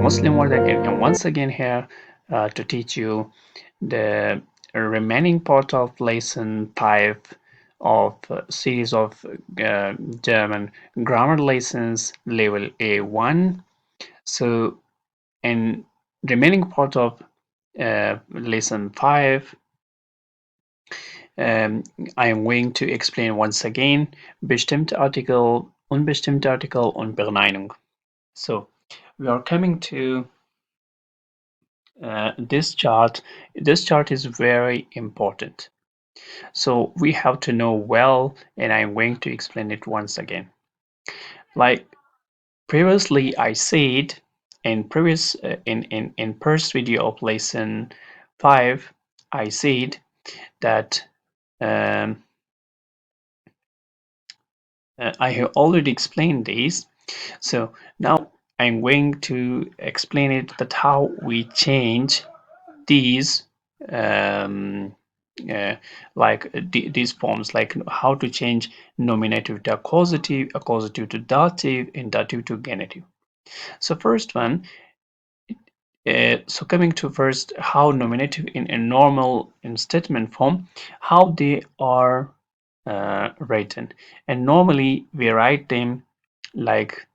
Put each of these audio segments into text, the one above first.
Muslim word again, and once again here to teach you the remaining part of lesson 5 of series of German grammar lessons level A1. So in remaining part of lesson 5, um, I am going to explain once again bestimmte Artikel, unbestimmte Artikel und Verneinung. So we are coming to this chart. This chart is very important. So we have to know well, and I'm going to explain it once again. Like previously, I said in first video of lesson 5, I said that um, I have already explained this. So now I'm going to explain it that how we change these um, uh, like these forms, like how to change nominative to accusative to dative, and dative to genitive. So first one, so coming to first how nominative in a normal in statement form, how they are written, and normally we write them like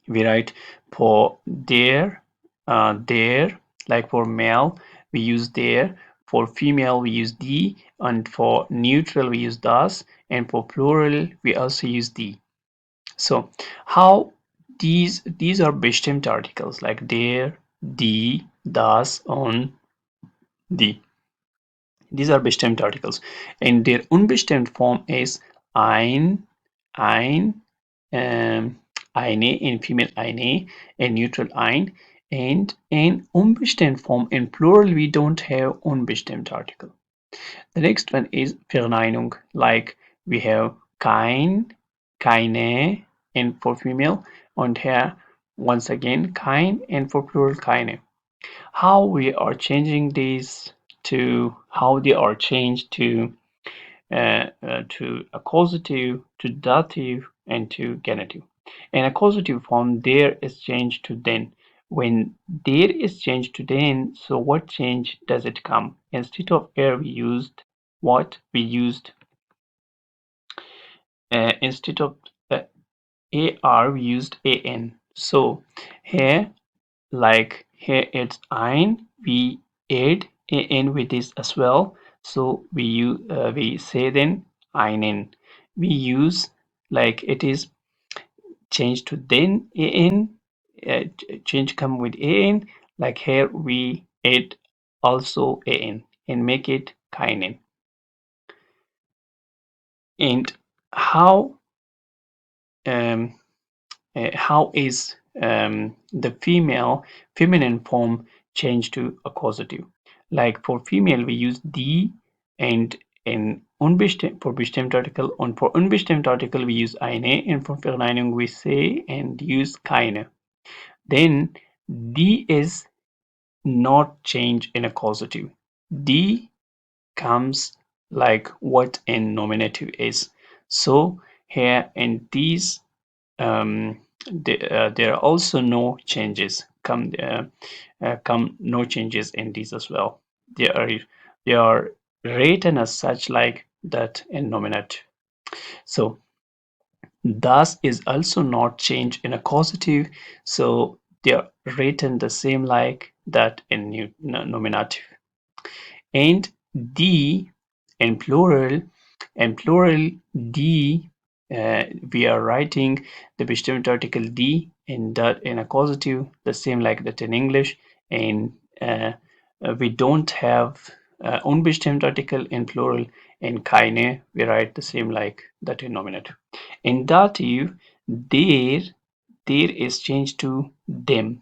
we write for their, like for male we use their, for female we use die, and for neutral we use das, and for plural we also use die. So how these are bestimmte articles like der, die, das, und die. These are bestimmt articles, and their unbestimmt form is ein, eine in female eine, and neutral ein, and in unbestimmt form in plural we don't have unbestimmt article. The next one is Verneinung, like we have kein, keine, and for female, and here once again kein, and for plural keine. How we are changing these to how they are changed to accusative, to dative, and to genitive. In accusative form, there is changed to then. When there is changed to then, so what change does it come? Instead of air, we used what? We used instead of ar, we used an. So here, like here it's ein, we add an with this as well. So we say then einen. We use like it is changed to then an, change come with an. Like here we add also an and make it keinen. And how um, how is the feminine form changed to accusative? Like for female, we use die, and in unbestimmt for bestimmt article, and for unbestimmt article we use eine, and for Verneinung we say and use keine. Then die is not changed in accusative. Die comes like what in nominative is. So here in these there are also no changes come no changes in these as well. They are written as such like that in nominative. So thus is also not changed in accusative, so they are written the same like that in nominative. And die in plural die, we are writing the bestimmte article die in that in accusative the same like that in English, and we don't have unbestimmt article in plural. In keine we write the same like that in nominative. In dative, there is changed to them.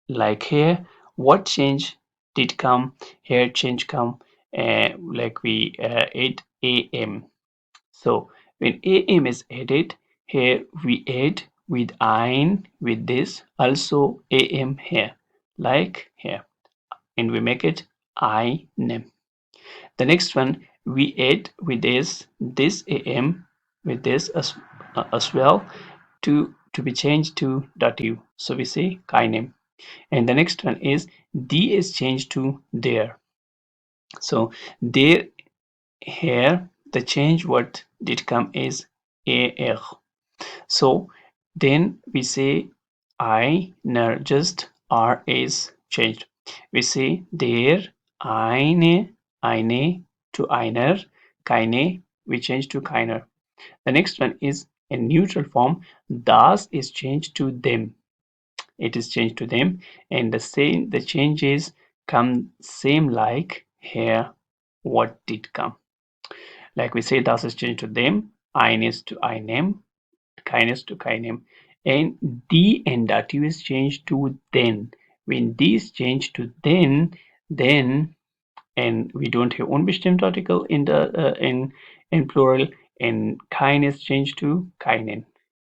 Like here, what change did come? Here change come like we add am. So when am is added, here we add with ein with this also am here, like here, and we make it einem. The next one we add with this am with this as well to be changed to dative. So we say keinem. And the next one is D is changed to there. So there, here the change what did come is er. So then we say einer, just R is changed. We say der, eine to einer, keine, we change to keiner. The next one is a neutral form. Das is changed to them. It is changed to them, and the changes come same like here. What did come? Like we say, das is changed to them, eines to einem, keines to keinem, and die and dative is changed to then. When these change to then, and we don't have unbestimmt article in the in plural, and keines changed to keinen,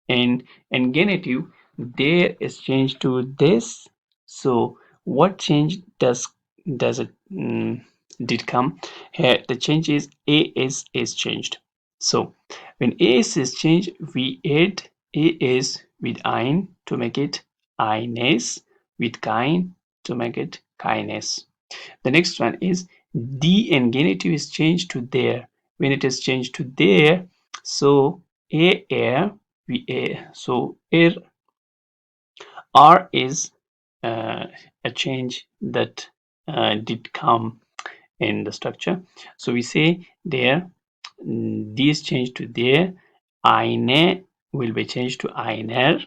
and genitive there is changed to this. So what change does it did come here? The change is is changed. So when is changed, we add is with ein to make it eines, with kein to make it keines. The next one is the, and genitive is changed to there. When it is changed to there, so er, so R is a change that did come in the structure. So we say there, this change to there, eine will be changed to einer,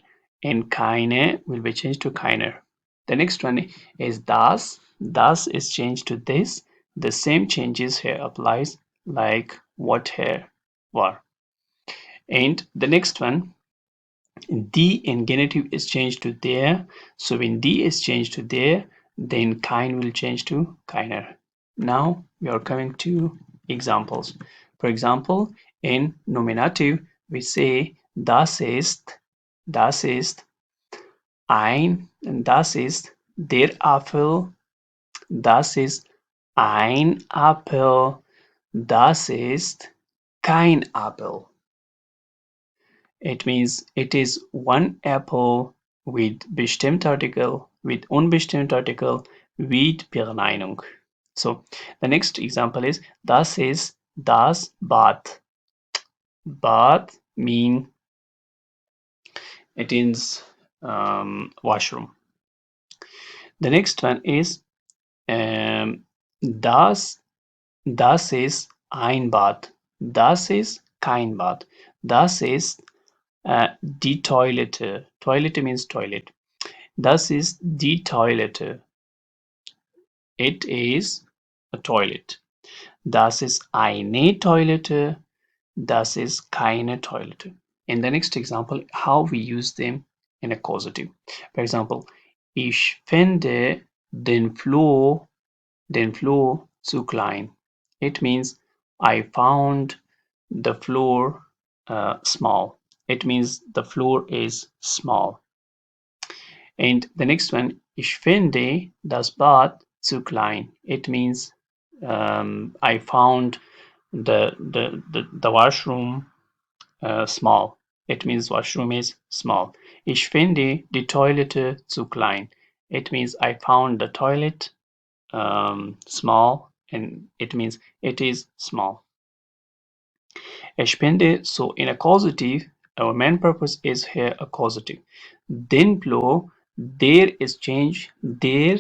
and keine will be changed to keiner. The next one is das. Das is changed to this. The same changes here applies like what here were. And the next one, the in genitive is changed to there. So when the is changed to there, then kein will change to keiner. Now we are coming to examples. For example, in nominative, we say das ist das ist der Apfel, das ist ein Apfel, das ist kein Apfel. It means it is one apple with bestimmte article, with unbestimmte article, with Verneinung. So the next example is das ist das Bad. Bad mean it is washroom. The next one is das ist ein Bad. Das ist kein Bad. Das ist die Toilette. Toilette means toilet. Das ist die Toilette. It is a toilet. Das ist eine Toilette. Das ist keine Toilette. In the next example, how we use them in a causative. For example, ich finde den Flur zu klein. It means I found the floor small. It means the floor is small. And the next one, ich finde das Bad zu klein. It means I found the washroom small. It means washroom is small. Ich finde die Toilette zu klein. It means I found the toilet small, and it means it is small. Ich finde, so in a causative, our main purpose is here a causative. Den plural, there is change, there,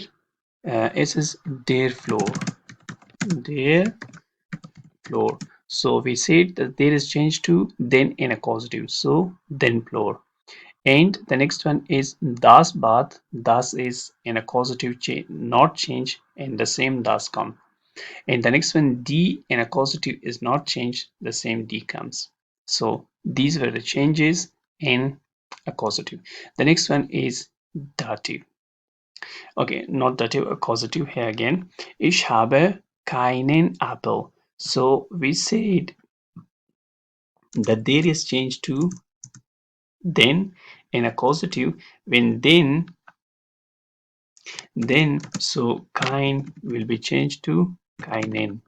it is their floor. Their floor. So we said that there is change to then in a causative. So then plural. And the next one is das Bad. Das is in a causative change, not change, and the same das come. And the next one, D in a causative is not changed, the same D comes. So these were the changes in a causative. The next one is dative. Okay, not dative, a causative here again. Ich habe keinen Apfel. So we said that there is change to then in a causative. When then so kein will be changed to keinen.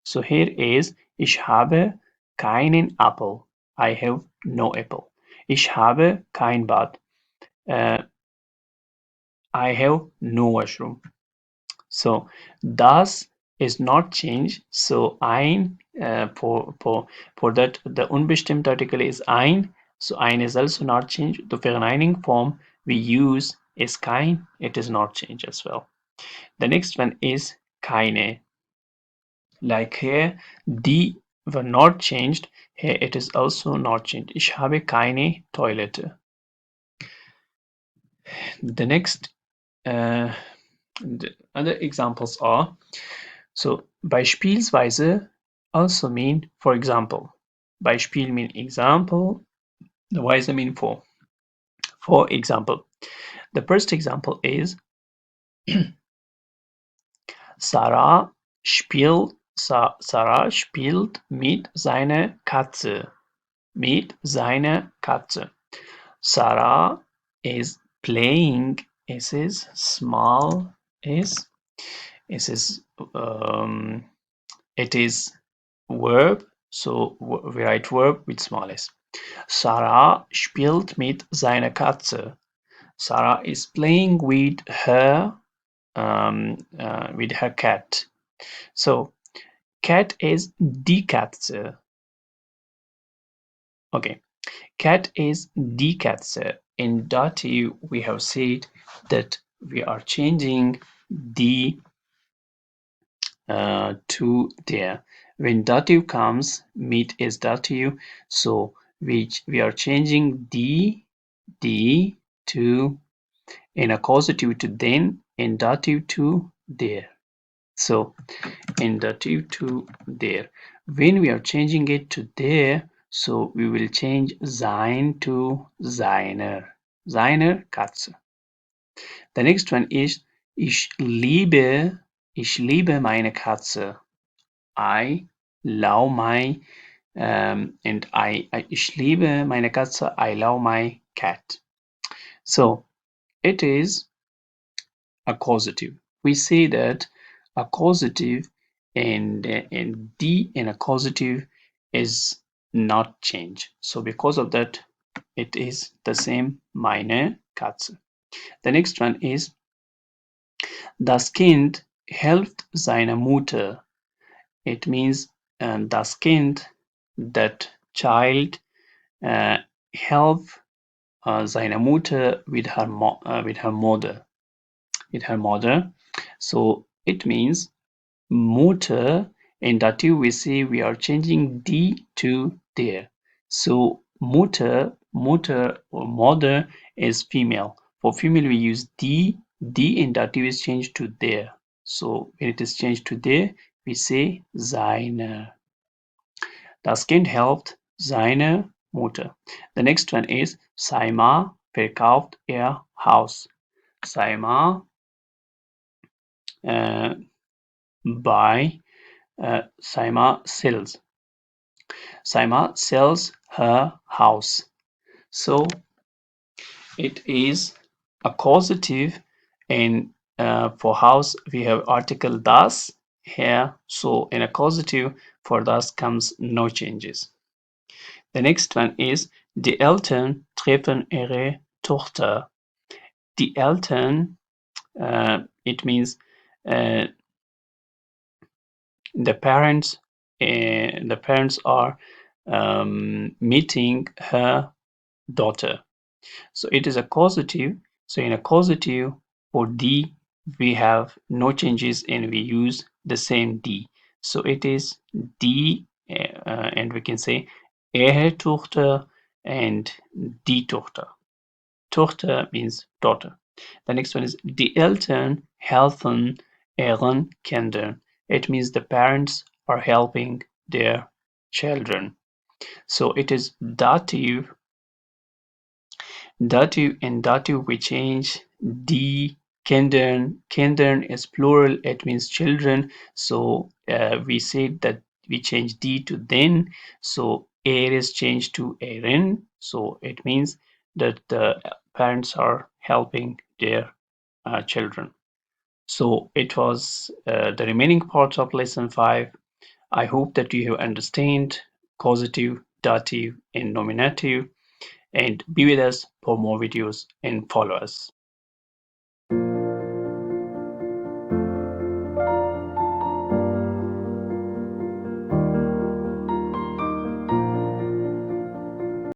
So here is ich habe keinen Apfel. I have no apple. Ich habe kein Bad. I have no washroom. So das is not changed. So ein for that the unbestimmt article is ein. So ein is also not changed. The Verneinung form we use is kein. It is not changed as well. The next one is keine. Like here, die were not changed. Here it is also not changed. Ich habe keine Toilette. The next the other examples are so beispielsweise also mean for example. Beispiel mean example, the weise mean for. For example, the first example is Sarah spielt mit seiner Katze. Mit seiner Katze. Sarah is playing. Is is small is is it is verb, so we write verb with small s. Sarah spielt mit seiner Katze. Sarah is playing with her cat. So cat is die Katze. Okay, cat is die Katze. In dative, we have said that we are changing die to der. When dative comes, mit is dative, so we are changing die to in accusative to den, in dative to der. So in dative to der. When we are changing it to der, so we will change sein to seiner. Seiner Katze. The next one is ich liebe meine Katze. I love my and ich liebe meine Katze. I love my cat. So it is accusative. We say that accusative and die in accusative is not changed. So because of that, it is the same meine Katze. The next one is das Kind hilft seiner Mutter. It means das Kind, that child, help seine Mutter with her mother. With her mother. So it means Mutter. In dative we say we are changing die to der. So Mutter or mother is female. For female we use die. Die in dative is changed to der. So when it is changed to der, we say seine. Das Kind helpt seine Mutter. The next one is Saima verkauft ihr Haus. Saima Saima sells. Saima sells her house. So it is accusative, and for house we have article das here. So in accusative for das comes no changes. The next one is die Eltern treffen ihre Tochter. Die Eltern, it means uh, the parents are meeting her daughter. So it is a causative. So in a causative for D, we have no changes and we use the same D. So it is D, and we can say ihre Tochter and die Tochter. Tochter means daughter. The next one is die Eltern helfen ihren Kindern. It means the parents are helping their children. So it is dative. Dative and dative we change die Kindern. Kindern is plural, it means children. So we say that we change die to den. So er is changed to erin. So it means that the parents are helping their children. So it was the remaining parts of lesson 5. I hope that you have understand causative, dative, and nominative, and be with us for more videos and follow us.